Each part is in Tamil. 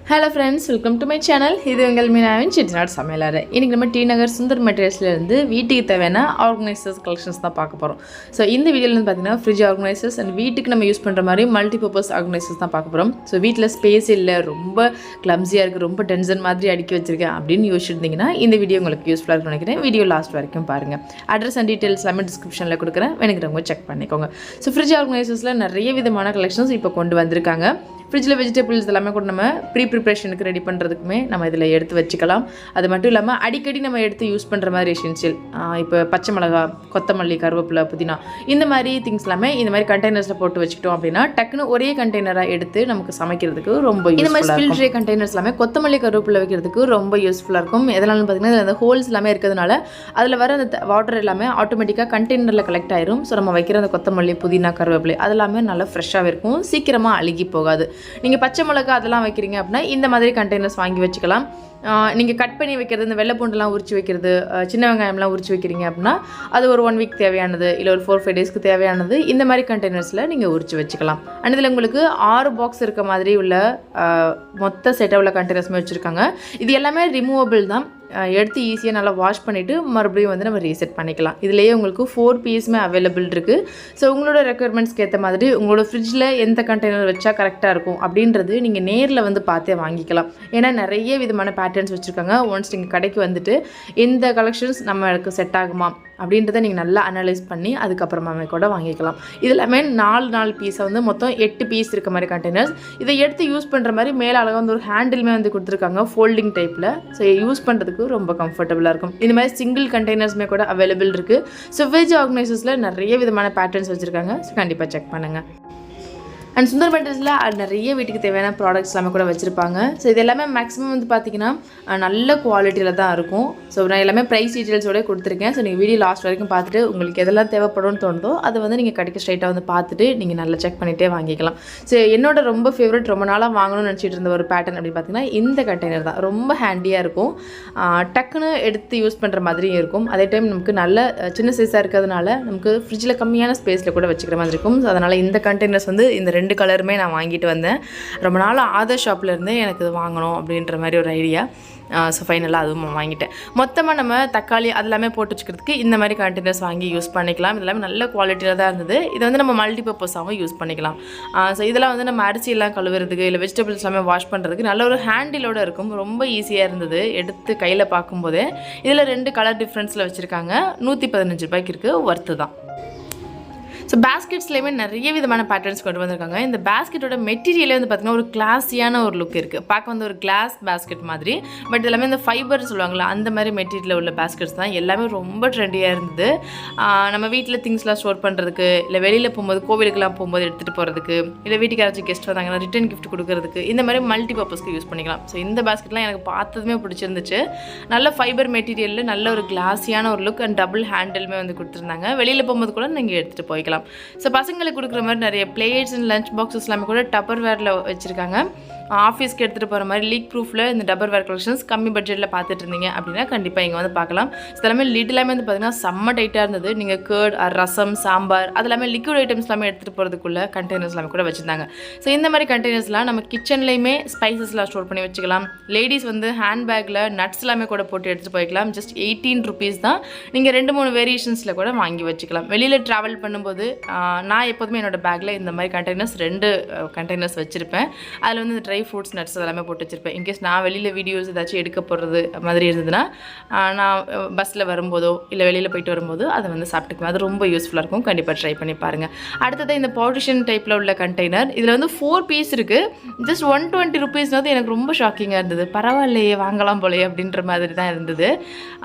Hello friends, welcome to my channel. இது உங்கள் மீனாவின் செட்டிநாடு சமையலறை. இன்னைக்கு நம்ம டி நகர் சுந்தர் மெட்டீரியல்ஸ்ல இருந்து வீட்டுக்கு தேவையான ஆர்கனைசர்ஸ் கலெக்ஷன்ஸ் தான் பார்க்க போறோம். ஸோ இந்த வீடியோல வந்து பார்த்தீங்கன்னா ஃப்ரிட்ஜ் ஆர்கனைசர்ஸ் அண்ட் வீட்டுக்கு நம்ம யூஸ் பண்ணுற மாதிரி மல்டி பர்பஸ் ஆர்கனைசர்ஸ் தான் பார்க்க போகிறோம். ஸோ வீட்டில் ஸ்பேஸ் இல்லை, ரொம்ப கிளம்ஸியாக இருக்குது, ரொம்ப டென்ஷன் மாதிரி அடுக்கி வச்சிருக்கேன் அப்படின்னு யோசிச்சிருந்தீங்கன்னா இந்த வீடியோ உங்களுக்கு யூஸ்ஃபுல்லாக இருக்கும்னு நினைக்கிறேன். வீடியோ லாஸ்ட் வரைக்கும் பாருங்கள். அட்ரஸ் அண்ட் டீட்டெயில்ஸ் எல்லாமே டிஸ்கிரிப்ஷனில் கொடுக்குறேன், வேணுங்கிறவங்க செக் பண்ணிக்கோங்க. ஸோ ஃப்ரிட்ஜ் ஆர்கனைசர்ஸில் நிறைய விதமான கலெக்ஷன்ஸ் இப்போ கொண்டு வந்திருக்காங்க. ஃப்ரிட்ஜில் வெஜிடபிள்ஸ் எல்லாமே கூட நம்ம ப்ரிப்ரேஷனுக்கு ரெடி பண்ணுறதுக்குமே நம்ம இதில் எடுத்து வச்சுக்கலாம். அது மட்டும் இல்லாமல் அடிக்கடி நம்ம எடுத்து யூஸ் பண்ணுற மாதிரி எசென்ஷியல், இப்போ பச்சை மிளகா, கொத்தமல்லி, கருவேப்பிலை, புதினா, இந்த மாதிரி திங்ஸ் எல்லாமே இந்த மாதிரி கண்டெய்னர்ஸில் போட்டு வச்சுக்கிட்டோம் அப்படின்னா டக்குன்னு ஒரே கண்டெய்னராக எடுத்து நமக்கு சமைக்கிறதுக்கு ரொம்ப இந்த மாதிரி ஸ்பில் ட்ரே கண்டெய்னர்ஸ் எல்லாமே கொத்தமல்லி, கருவேப்பிலை வைக்கிறதுக்கு ரொம்ப யூஸ்ஃபுல்லாக இருக்கும். எதனாலும் பார்த்தீங்கன்னா அந்த ஹோல்ஸ் எல்லாமே இருக்கிறதுனால அதில் வர அந்த வாட்டர் எல்லாமே ஆட்டோமேட்டிக்காக கண்டெய்னரில் கலெக்ட் ஆயிரும். ஸோ நம்ம வைக்கிற அந்த கொத்தமல்லி, புதினா, கருவேப்பிலை அதெல்லாமே நல்லா ஃப்ரெஷ்ஷாகவே இருக்கும், சீக்கிரமாக அழுகி போகாது. நீங்கள் பச்சை மிளகா அதெல்லாம் வைக்கிறீங்க அப்படின்னா இந்த மாதிரி கண்டெய்னர்ஸ் வாங்கி வச்சுக்கலாம். நீங்கள் கட் பண்ணி வைக்கிறது, இந்த வெள்ளை பூண்டெல்லாம் உரிச்சு வைக்கிறது, சின்ன வெங்காயம்லாம் உரிச்சு வைக்கிறீங்க அப்படின்னா அது ஒரு 1 வீக் தேவையானது, இல்லை ஒரு 4-5 டேஸ்க்கு தேவையானது இந்த மாதிரி கண்டெய்னர்ஸில் நீங்கள் உரிச்சு வச்சுக்கலாம். அண்ட் இதில் உங்களுக்கு 6 பாக்ஸ் இருக்க மாதிரி உள்ள மொத்த செட்டாக உள்ள கண்டெய்னர்ஸுமே வச்சுருக்காங்க. இது எல்லாமே ரிமூவபிள் தான், எடுத்து ஈஸியாக நல்லா வாஷ் பண்ணிவிட்டு மறுபடியும் வந்து நம்ம ரீசெட் பண்ணிக்கலாம். இதுலேயே உங்களுக்கு 4 பீஸுமே அவைலபிள் இருக்குது. ஸோ உங்களோட ரெக்குயர்மெண்ட்ஸ்க்கு ஏற்ற மாதிரி உங்களோட ஃப்ரிட்ஜில் எந்த கண்டெய்னர் வச்சா கரெக்டாக இருக்கும் அப்படின்றது நீங்கள் நேரில் வந்து பார்த்தே வாங்கிக்கலாம். ஏன்னா நிறைய விதமான பேட்டர்ன்ஸ் வச்சுருக்காங்க. ஒன்ஸ் நீங்கள் கடைக்கு வந்துட்டு இந்த கலெக்ஷன்ஸ் நம்மளுக்கு செட் ஆகுமா அப்படின்றத நீங்கள் நல்லா அனலைஸ் பண்ணி அதுக்கப்புறமாவே கூட வாங்கிக்கலாம். இது எல்லாமே 4 பீஸை வந்து மொத்தம் 8 பீஸ் இருக்க மாதிரி கண்டெய்னர்ஸ். இதை எடுத்து யூஸ் பண்ணுற மாதிரி மேலே அழகாக வந்து ஒரு ஹேண்டிலுமே வந்து கொடுத்துருக்காங்க ஃபோல்டிங் டைப்பில். ஸோ யூஸ் பண்ணுறதுக்கு ரொம்ப கம்ஃபர்டபுளாக இருக்கும். இந்த மாதிரி சிங்கிள் கண்டெய்னர்ஸுமே கூட அவைலபிள் இருக்குது. ஸோ வெஜ் ஆர்கனைசர்ஸில் நிறைய விதமான பேட்டர்ன்ஸ் வச்சுருக்காங்க. ஸோ கண்டிப்பாக செக் பண்ணுங்கள். அண்ட் சுந்தர் மெட்டீரியல்ஸில் நிறைய வீட்டுக்கு தேவையான ப்ராடக்ட்ஸ் எல்லாமே கூட வச்சுருப்பாங்க. ஸோ இது எல்லாமே மேக்ஸிமம் வந்து பார்த்திங்கன்னா நல்ல குவாலிட்டியில் தான் இருக்கும். ஸோ நான் எல்லாமே ப்ரைஸ் டீட்டெயில்ஸோட கொடுத்துருக்கேன். ஸோ நீங்கள் வீடியோ லாஸ்ட் வரைக்கும் பார்த்துட்டு உங்களுக்கு எதெல்லாம் தேவைப்படும்னு தோணுதோ அதை வந்து நீங்கள் கடைக்கு ஸ்ட்ரைட்டாக வந்து பார்த்துட்டு நீங்கள் நல்லா செக் பண்ணிகிட்டே வாங்கிக்கலாம். ஸோ என்னோட ரொம்ப ஃபேவரட், ரொம்ப நாளாக வாங்கணும்னு நினச்சிட்டு இருந்த ஒரு பேட்டர்ன் அப்படின்னு பார்த்தீங்கன்னா இந்த கண்டெய்னர் தான். ரொம்ப ஹேண்டியாக இருக்கும், டக்குன்னு எடுத்து யூஸ் பண்ணுற மாதிரியும் இருக்கும். அதே டைம் நமக்கு நல்ல சின்ன சைஸாக இருக்கிறதுனால நமக்கு ஃப்ரிட்ஜில் கம்மியான ஸ்பேஸில் கூட வச்சுக்கிற மாதிரி இருக்கும். ஸோ அதனால் இந்த கண்டெய்னர்ஸ் வந்து இந்த 2 கலருமே நான் வாங்கிட்டு வந்தேன். ரொம்ப நாள் ஆதர் ஷாப்பில் இருந்து எனக்கு இது வாங்கணும் அப்படின்ற மாதிரி ஒரு ஐடியா. ஸோ ஃபைனலாக அதுவும் வாங்கிட்டேன். மொத்தமாக நம்ம தக்காளி அதெல்லாமே போட்டு வச்சுக்கிறதுக்கு இந்த மாதிரி கண்டெய்னர்ஸ் வாங்கி யூஸ் பண்ணிக்கலாம். இதெல்லாமே நல்ல குவாலிட்டியில் தான் இருந்தது. இதை வந்து நம்ம மல்டி பர்பஸாகவும் யூஸ் பண்ணிக்கலாம். ஸோ இதெல்லாம் வந்து நம்ம அரிசியெல்லாம் கழுவுறதுக்கு, இல்லை வெஜிடபிள்ஸ் எல்லாமே வாஷ் பண்ணுறதுக்கு நல்ல ஒரு ஹேண்டிலோடு இருக்கும். ரொம்ப ஈஸியாக இருந்தது எடுத்து கையில் பார்க்கும்போதே. இதில் 2 கலர் டிஃப்ரென்ஸில் வச்சுருக்காங்க. 115 ரூபாய்க்கு இருக்குது, ஒர்த்து தான். ஸோ பேஸ்கெட்ஸ்லேயுமே நிறைய விதமான பேட்டர்ன்ஸ் கொண்டு வந்திருக்காங்க. இந்த பேஸ்கெட்டோட மெட்டீரியலே வந்து பார்த்திங்கன்னா ஒரு கிளாஸியான ஒரு லுக் இருக்குது. பார்க்க வந்து ஒரு கிளாஸ் பேஸ்கெட் மாதிரி, பட் எல்லாமே இந்த ஃபைபர் சொல்லுவாங்களா அந்த மாதிரி மெட்டீரியலில் உள்ள பேஸ்கெட்ஸ் தான். எல்லாமே ரொம்ப ட்ரெண்டியாக இருந்தது. நம்ம வீட்டில் திங்ஸ்லாம் ஸ்டோர் பண்ணுறதுக்கு, இல்லை வெளியில் போகும்போது கோவிலுக்கெல்லாம் போகும்போது எடுத்துகிட்டு போகிறதுக்கு, இல்லை வீட்டுக்கு யாராச்சும் கெஸ்ட் வந்தாங்கன்னா ரிட்டன் கிஃப்ட் கொடுக்கறதுக்கு இந்த மாதிரி மல்டி பர்பஸ்க்கு யூஸ் பண்ணிக்கலாம். ஸோ இந்த பேஸ்கெட்லாம் எனக்கு பார்த்ததுமே பிடிச்சிருந்துச்சு. நல்ல ஃபைபர் மெட்டீரியலில் நல்ல ஒரு கிளாஸியான ஒரு லுக் அண்ட் டபுள் ஹேண்டிலுமே வந்து கொடுத்துருந்தாங்க. வெளியில் போகும்போது கூட நீங்கள் எடுத்துகிட்டு போய்க்கலாம். ஸோ பசங்களுக்கு கொடுக்குற மாதிரி நிறைய பிளேட்ஸ் அண்ட் லஞ்ச் பாக்ஸஸ் எல்லாமே கூட டப்பர் வேரில் வச்சுருக்காங்க. ஆஃபீஸ்க்கு எடுத்துகிட்டு போகிற மாதிரி லீக் ப்ரூஃபில் இந்த டப்பர் வேர் கலெக்ஷன்ஸ் கம்மி பட்ஜெட்டில் பார்த்துட்டு இருந்தீங்க அப்படின்னா கண்டிப்பாக இங்கே வந்து பார்க்கலாம். எல்லாமே லிட் எல்லாமே வந்து பார்த்திங்கன்னா செம்ம டைட்டாக இருந்தது. நீங்கள் கேர்ட், ரசம், சாம்பார் அதெல்லாமே லிக்விட் ஐட்டம்ஸ் எல்லாமே எடுத்துகிட்டு போகிறதுக்குள்ள கண்டெய்னர்ஸ் எல்லாமே கூட வச்சுருந்தாங்க. ஸோ இந்த மாதிரி கண்டெய்னர்ஸ்லாம் நம்ம கிச்சன்லேயுமே ஸ்பைசஸ்லாம் ஸ்டோர் பண்ணி வச்சுக்கலாம். லேடிஸ் வந்து ஹேண்ட்பேக்கில் நட்ஸ் எல்லாமே கூட போட்டு எடுத்துகிட்டு போய்க்கலாம். ஜஸ்ட் 18 ருபீஸ் தான். நீங்கள் 2-3 வேரியேஷன்ஸில் கூட வாங்கி வச்சுக்கலாம். வெளியில் ட்ராவல் பண்ணும்போது நான் எப்போதுமே என்னோடய பேக்கில் இந்த மாதிரி கண்டெய்னர்ஸ் 2 கண்டெய்னர்ஸ் வச்சுருப்பேன். அதில் வந்து ட்ரை ஃப்ரூட்ஸ், நட்ஸ் எல்லாமே போட்டு வச்சுருப்பேன். இன்கேஸ் நான் வெளியில் வீடியோஸ் ஏதாச்சும் எடுக்க போகிறது மாதிரி இருந்ததுன்னா நான் பஸ்ஸில் வரும்போதோ இல்லை வெளியில் போயிட்டு வரும்போது அதை வந்து சாப்பிட்டுக்குவேன். அது ரொம்ப யூஸ்ஃபுல்லாக இருக்கும். கண்டிப்பாக ட்ரை பண்ணி பாருங்கள். அடுத்தது இந்த பார்ட்டிஷன் டைப்பில் உள்ள கண்டெய்னர். இதில் வந்து 4 பீஸ் இருக்குது. ஜஸ்ட் 120 ருபீஸ்னாவது எனக்கு ரொம்ப ஷாக்கிங்காக இருந்தது. பரவாயில்லையே, வாங்கலாம் போலையே அப்படின்ற மாதிரி தான் இருந்தது.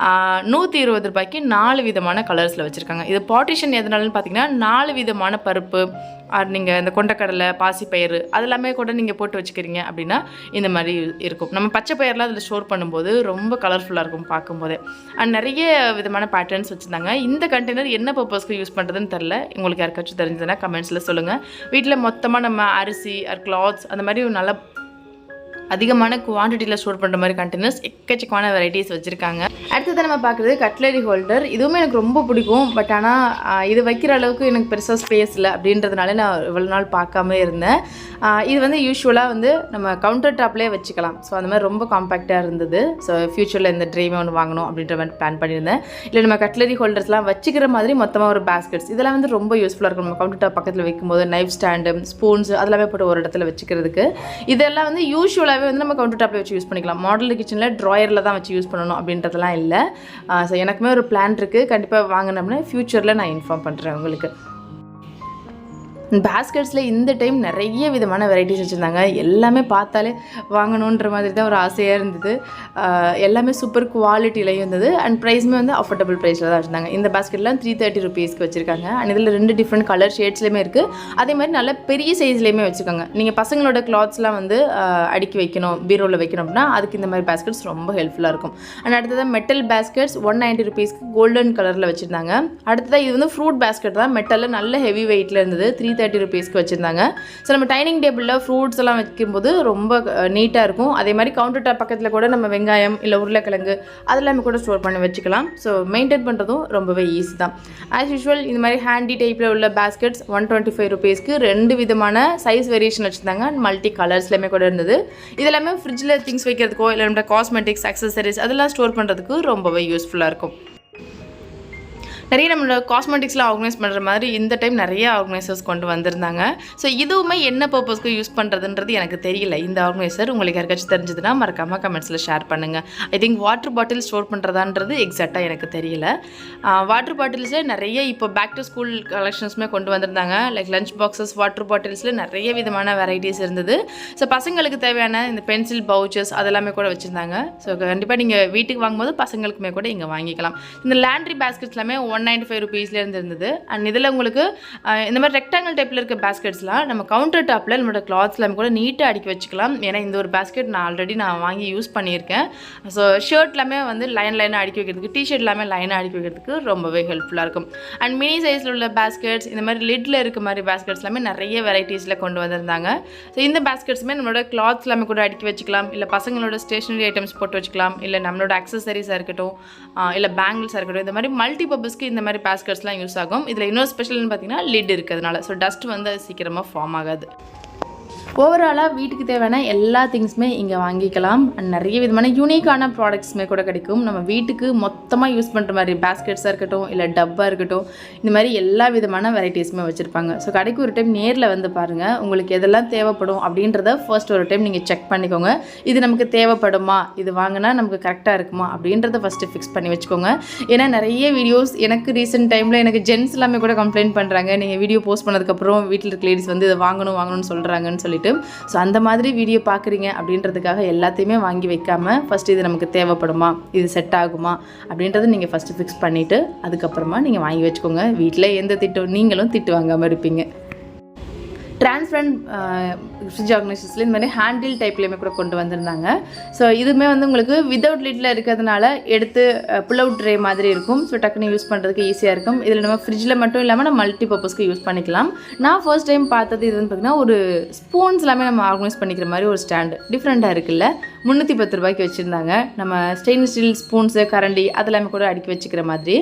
120 ரூபாய்க்கு 4 விதமான கலர்ஸில் வச்சுருக்காங்க. இது பார்ட்டிஷன் எதனாலன்னு பார்த்தீங்கன்னா 4 விதமான பருப்பு, நீங்கள் இந்த கொண்டக்கடலை, பாசிப்பயிறு அதெல்லாமே கூட நீங்கள் போட்டு வச்சுக்கிறீங்க அப்படின்னா இந்த மாதிரி இருக்கும். நம்ம பச்சை பயிரெலாம் அதில் ஸ்டோர் பண்ணும்போது ரொம்ப கலர்ஃபுல்லாக இருக்கும் பார்க்கும்போதே. அண்ட் நிறைய விதமான பேட்டர்ன்ஸ் வச்சுருந்தாங்க. இந்த கண்டெய்னர் என்ன பர்பஸ்க்கு யூஸ் பண்ணுறதுன்னு தெரில. உங்களுக்கு யாருக்காச்சும் தெரிஞ்சதுன்னா கமெண்ட்ஸில் சொல்லுங்கள். வீட்டில் மொத்தமாக நம்ம அரிசி கிளாத்ஸ் அந்த மாதிரி நல்ல அதிகமான குவான்டிட்டியில் ஸ்டோர் பண்ணுற மாதிரி கண்டெய்னர்ஸ் எக்கச்சக்கமான வெரைட்டிஸ் வச்சுருக்காங்க. அடுத்தது நம்ம பார்க்குறது கட்லரி ஹோல்டர். இதுவுமே எனக்கு ரொம்ப பிடிக்கும். பட் ஆனால் இது வைக்கிற அளவுக்கு எனக்கு பெருசாக ஸ்பேஸ் இல்லை அப்படின்றதுனால நான் இவ்வளோ நாள் பார்க்காம இருந்தேன். இது வந்து யூஸ்வலாக வந்து நம்ம கவுண்டர் டாப்லேயே வச்சுக்கலாம். ஸோ அந்த மாதிரி ரொம்ப காம்பேக்டாக இருந்தது. ஸோ ஃப்யூச்சரில் இந்த ட்ரீமே ஒன்று வாங்கணும் அப்படின்ற மாதிரி பிளான் பண்ணியிருந்தேன். இல்லை நம்ம கட்லரி ஹோல்டர்ஸ்லாம் வச்சுக்கிற மாதிரி மொத்தமாக ஒரு பேஸ்கெட்ஸ் இதெல்லாம் வந்து ரொம்ப யூஸ்ஃபுல்லாக இருக்கும். நம்ம கவுண்டர் டாப் பக்கத்தில் வைக்கும்போது நைஃப் ஸ்டாண்டு, ஸ்பூன்ஸ் அதெல்லாமே போட்டு ஒரு இடத்துல வச்சுக்கிறதுக்கு இதெல்லாம் வந்து யூஸ்வலாகவே வந்து நம்ம கவுண்டர் டாப்பில் வச்சு யூஸ் பண்ணிக்கலாம். மாடல் கிச்சனில் ட்ராயரில் தான் வச்சு யூஸ் பண்ணணும் அப்படின்றதுலாம் இல்லை. ஸோ எனக்குமே ஒரு பிளான் இருக்குது. கண்டிப்பாக வாங்கினோம்னா ஃப்யூச்சரில் நான் இன்ஃபார்ம் பண்ணுறேன் உங்களுக்கு. பேஸ்கெட்ஸில் இந்த டைம் நிறைய விதமான வெரைட்டிஸ் வச்சுருந்தாங்க. எல்லாமே பார்த்தாலே வாங்கணுன்ற மாதிரி தான் ஒரு ஆசையாக இருந்தது. எல்லாமே சூப்பர் குவாலிட்டிலையும் இருந்தது. அண்ட் ப்ரைஸுமே வந்து அஃபோர்டபுள் ப்ரைஸில் தான் வச்சுருந்தாங்க. இந்த பேஸ்கெட்லாம் 330 ருபீஸ்க்கு வச்சுருக்காங்க. அண்ட் இதில் 2 டிஃப்ரெண்ட் கலர் ஷேட்ஸ்லேயுமே இருக்குது. அதே மாதிரி நல்ல பெரிய சைஸ்லேயுமே வச்சுருக்காங்க. நீங்கள் பசங்களோட கிளாத்ஸ்லாம் வந்து அடுக்கி வைக்கணும், பீரோவில் வைக்கணும் அப்படின்னா அதுக்கு இந்த மாதிரி பேஸ்கெட்ஸ் ரொம்ப ஹெல்ப்ஃபுல்லாக இருக்கும். அண்ட் அடுத்ததாக மெட்டல் பேஸ்கெட்ஸ் 190 ருபீஸ்க்கு கோல்டன் கலரில் வச்சுருந்தாங்க. அடுத்ததாக இது வந்து ஃப்ரூட் பேஸ்கெட் தான். மெட்டலில் நல்ல ஹெவி வெயிட்டில் இருந்தது. 330 ருபீஸ்க்கு வச்சுருந்தாங்க. ஸோ நம்ம டைனிங் டேபிளில் ஃப்ரூட்ஸ் எல்லாம் வைக்கும்போது ரொம்ப நீட்டாக இருக்கும். அதே மாதிரி கவுண்டர் டாப் பக்கத்தில் கூட நம்ம வெங்காயம் இல்லை உருளைக்கிழங்கு அதெல்லாமே கூட ஸ்டோர் பண்ணி வச்சுக்கலாம். ஸோ மெயின்டைன் பண்ணுறதும் ரொம்பவே ஈஸி தான். ஆஸ் யூஷுவல் இந்த மாதிரி ஹேண்டி டைப்பில் உள்ள பேஸ்கெட்ஸ் 125 ருபீஸ்க்கு 2 விதமான சைஸ் வேரியேஷன் வச்சுருந்தாங்க. மல்டி கலர்ஸ்லேயுமே கூட இருந்தது. இதெல்லாமே ஃப்ரிட்ஜில் திங்ஸ் வைக்கிறதுக்கோ இல்லை நம்ம காஸ்மெட்டிக்ஸ் அக்சசரிஸ் அதெல்லாம் ஸ்டோர் பண்ணுறதுக்கு ரொம்பவே யூஸ்ஃபுல்லாக இருக்கும். நிறைய நம்மளோட காஸ்மெட்டிக்ஸ்லாம் ஆர்கனைஸ் பண்ணுற மாதிரி இந்த டைம் நிறைய ஆர்கனைசர்ஸ் கொண்டு வந்திருந்தாங்க. ஸோ இதுவுமே என்ன பர்பஸ்க்கு யூஸ் பண்ணுறதுன்றது எனக்கு தெரியல. இந்த ஆர்கனைசர் உங்களுக்கு யாருக்காச்சும் தெரிஞ்சதுன்னா மறக்காமல் கமெண்ட்ஸில் ஷேர் பண்ணுங்கள். I think water bottle store பண்ணுறதான்றது எக்ஸாக்டாக எனக்கு தெரியல. வாட்டர் பாட்டில்ஸில் நிறைய இப்போ பேக் டு ஸ்கூல் கலெக்ஷன்ஸுமே கொண்டு வந்திருந்தாங்க. லைக் லஞ்ச் பாக்ஸஸ், வாட்டர் பாட்டில்ஸில் நிறைய விதமான வெரைட்டிஸ் இருந்தது. ஸோ பசங்களுக்கு தேவையான இந்த பென்சில் பவுச்சஸ் அதெல்லாமே கூட வச்சுருந்தாங்க. ஸோ கண்டிப்பாக நீங்கள் வீட்டுக்கு வாங்கும்போது பசங்களுக்குமே கூட இங்கே வாங்கிக்கலாம். இந்த லேண்ட்ரி பேஸ்கெட்ஸ் எல்லாமே 195 ருபீஸ்லேருந்து இருந்தது. அண்ட் இதில் உங்களுக்கு இந்த மாதிரி ரெக்டாங்கிள் டைப்பில் இருக்க பேஸ்கெட்ஸ்லாம் நம்ம கவுண்டர் டாப்பில் நம்மளோட கிளாத்ஸ்லாம் கூட நீட்டாக அடுக்கி வச்சுக்கலாம். ஏன்னா இந்த ஒரு பேஸ்கெட் நான் வாங்கி யூஸ் பண்ணியிருக்கேன். ஸோ ஷர்ட் எல்லாமே வந்து லைனாக அடுக்கி வைக்கிறதுக்கு, டிஷர்ட் எல்லாமே லைனாக அடுக்கி வைக்கிறதுக்கு ரொம்பவே ஹெல்ப்ஃபுல்லாக இருக்கும். அண்ட் மினி சைஸில் உள்ள பேஸ்கெட்ஸ், இந்த மாதிரி லிட்டில் இருக்க மாதிரி பேஸ்கெட்ஸ் எல்லாமே நிறைய வெரைட்டிஸில் கொண்டு வந்திருந்தாங்க. ஸோ இந்த பேஸ்கெட்ஸுமே நம்மளோட கிளாத்ஸ் எல்லாமே கூட அடுக்கி வச்சுக்கலாம். இல்லை பசங்களோட ஸ்டேஷனரி ஐட்டம்ஸ் போட்டு வச்சுக்கலாம். இல்லை நம்மளோட அக்சசரிஸாக இருக்கட்டும், இல்லை பேங்கிள்ஸாக இருக்கட்டும், இந்த மாதிரி மல்டி பர்பஸ்க்கு இந்த மாதிரி பேஸ்கெட்ஸ்லாம் யூஸ் ஆகும். இதில் இன்னொரு ஸ்பெஷல்னு பார்த்தீங்கன்னா லிட் இருக்கிறதுனால ஸோ டஸ்ட் வந்து அது சீக்கிரமாக ஃபார்ம் ஆகாது. ஓவராலாக வீட்டுக்கு தேவையான எல்லா திங்ஸுமே இங்கே வாங்கிக்கலாம். அண்ட் நிறைய விதமான யூனிக்கான ப்ராடக்ட்ஸுமே கூட கிடைக்கும். நம்ம வீட்டுக்கு மொத்தமாக யூஸ் பண்ணுற மாதிரி பேஸ்கெட்ஸாக இருக்கட்டும், இல்லை டப்பாக இருக்கட்டும், இந்த மாதிரி எல்லா விதமான வெரைட்டிஸுமே வச்சுருப்பாங்க. ஸோ கடைக்கு ஒரு டைம் நேரில் வந்து பாருங்கள். உங்களுக்கு எதெல்லாம் தேவைப்படும் அப்படின்றத ஃபர்ஸ்ட் ஒரு டைம் நீங்கள் செக் பண்ணிக்கோங்க. இது நமக்கு தேவைப்படுமா, இது வாங்கினா நமக்கு கரெக்டாக இருக்குமா அப்படின்றத ஃபஸ்ட்டு ஃபிக்ஸ் பண்ணி வச்சுக்கோங்க. ஏன்னா நிறைய வீடியோஸ் எனக்கு ரீசெண்ட் டைமில் எனக்கு ஜென்ஸ் எல்லாமே கூட கம்ப்ளைண்ட் பண்ணுறாங்க. நீங்கள் வீடியோ போஸ்ட் பண்ணதுக்கப்புறம் வீட்டில் இருக்க லேடிஸ் வந்து இதை வாங்கணும்னு சொல்கிறாங்கன்னு சொல்லிட்டு. ஸோ அந்த மாதிரி வீடியோ பார்க்குறீங்க அப்படின்றதுக்காக எல்லாத்தையுமே வாங்கி வைக்காமல் ஃபஸ்ட்டு இது நமக்கு தேவைப்படுமா, இது செட் ஆகுமா அப்படின்றத நீங்கள் ஃபஸ்ட்டு ஃபிக்ஸ் பண்ணிவிட்டு அதுக்கப்புறமா நீங்கள் வாங்கி வச்சுக்கோங்க. வீட்டில் எந்த நீங்களும் திட்டு வாங்காமல் இருப்பீங்க. டிரான்ஸ்பரண்ட் ஃப்ரிட்ஜ் ஆர்கனைசர்ஸில் இந்த மாதிரி ஹேண்டில் டைப்லேயுமே கூட கொண்டு வந்திருந்தாங்க. ஸோ இதுவுமே வந்து உங்களுக்கு வித்தவுட் லிட்டில் இருக்கிறதுனால எடுத்து புல் அவுட் ட்ரே மாதிரி இருக்கும். ஸோ டக்குன்னு யூஸ் பண்ணுறதுக்கு ஈஸியாக இருக்கும். இதில் நம்ம ஃப்ரிட்ஜில் மட்டும் இல்லாமல் நம்ம மல்டி பர்பஸ்க்கு யூஸ் பண்ணிக்கலாம். நான் ஃபர்ஸ்ட் டைம் பார்த்தது இது வந்து பார்த்திங்கன்னா ஒரு ஸ்பூன்ஸ் எல்லாமே நம்ம ஆர்கனைஸ் பண்ணிக்கிற மாதிரி ஒரு ஸ்டாண்டு டிஃப்ரெண்ட்டாக இருக்குல்ல. 310 ரூபாய்க்கு வச்சுருந்தாங்க. நம்ம ஸ்டெயின்லெஸ் ஸ்டீல் ஸ்பூன்ஸு, கரண்டி அதெல்லாமே கூட அடுக்கி வச்சுக்கிற மாதிரி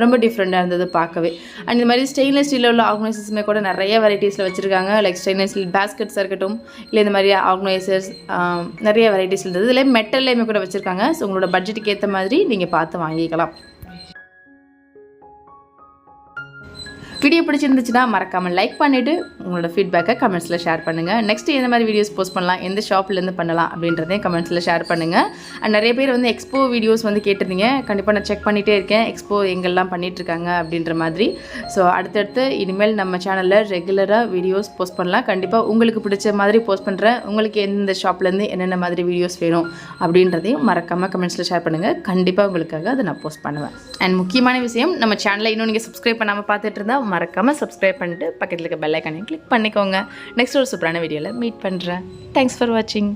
ரொம்ப டிஃப்ரெண்ட்டாக இருந்தது பார்க்கவே. அண்ட் இந்த மாதிரி ஸ்டெயின்லெஸ் ஸ்டீலில் உள்ள ஆர்கனைசர்ஸுமே கூட நிறைய வெரைட்டிஸில் வச்சுருக்காங்க. லைக் ஸ்டெயின்லெஸ் ஸ்டீல் பேஸ்கெட்ஸாக இருக்கட்டும், இல்லை இந்த மாதிரி ஆர்கனைசர்ஸ் நிறைய வெரைட்டிஸ் இருந்தது. இதில் மெட்டல்லையுமே கூட வச்சுருக்காங்க. ஸோ உங்களோட பட்ஜெட்டுக்கு ஏற்ற மாதிரி நீங்கள் பார்த்து வாங்கிக்கலாம். வீடியோ பிடிச்சிருந்துச்சுன்னா மறக்காமல் லைக் பண்ணிவிட்டு உங்களோட ஃபீட்பேக்கை கமெண்ட்ஸில் ஷேர் பண்ணுங்கள். நெக்ஸ்ட்டு எந்த மாதிரி வீடியோஸ் போஸ்ட் பண்ணலாம், எந்த ஷாப்லேருந்து பண்ணலாம் அப்படின்றதையும் கமெண்ட்ஸில் ஷேர் பண்ணுங்கள். அண்ட் நிறைய பேர் வந்து எக்ஸ்போ வீடியோஸ் வந்து கேட்டிருந்தீங்க. கண்டிப்பாக நான் செக் பண்ணிகிட்டே இருக்கேன் எக்ஸ்போ எங்கெல்லாம் பண்ணிகிட்ருக்காங்க அப்படின்ற மாதிரி. ஸோ அடுத்தடுத்து இனிமேல் நம்ம சேனலில் ரெகுலராக வீடியோஸ் போஸ்ட் பண்ணலாம். கண்டிப்பாக உங்களுக்கு பிடிச்ச மாதிரி போஸ்ட் பண்ணுறேன். உங்களுக்கு எந்த ஷாப்லேருந்து என்னென்ன மாதிரி வீடியோஸ் வேணும் அப்படின்றதையும் மறக்காமல் கமெண்ட்ஸில் ஷேர் பண்ணுங்கள். கண்டிப்பாக உங்களுக்காக அதை நான் போஸ்ட் பண்ணுவேன். அண்ட் முக்கியமான விஷயம், நம்ம சேனலை இன்னும் நீங்கள் சப்ஸ்கிரைப் பண்ணாமல் பார்த்துட்டு இருந்தால் மறக்காமல் சப்ஸ்கிரைப் பண்ணிட்டு பக்கத்தில் இருக்க பெல் ஐக்கானை கிளிக் பண்ணிக்கோங்க. நெக்ஸ்ட் ஒரு சூப்பரான வீடியோவில் மீட் பண்ணுறேன். தேங்க்ஸ் ஃபார் வாட்சிங்.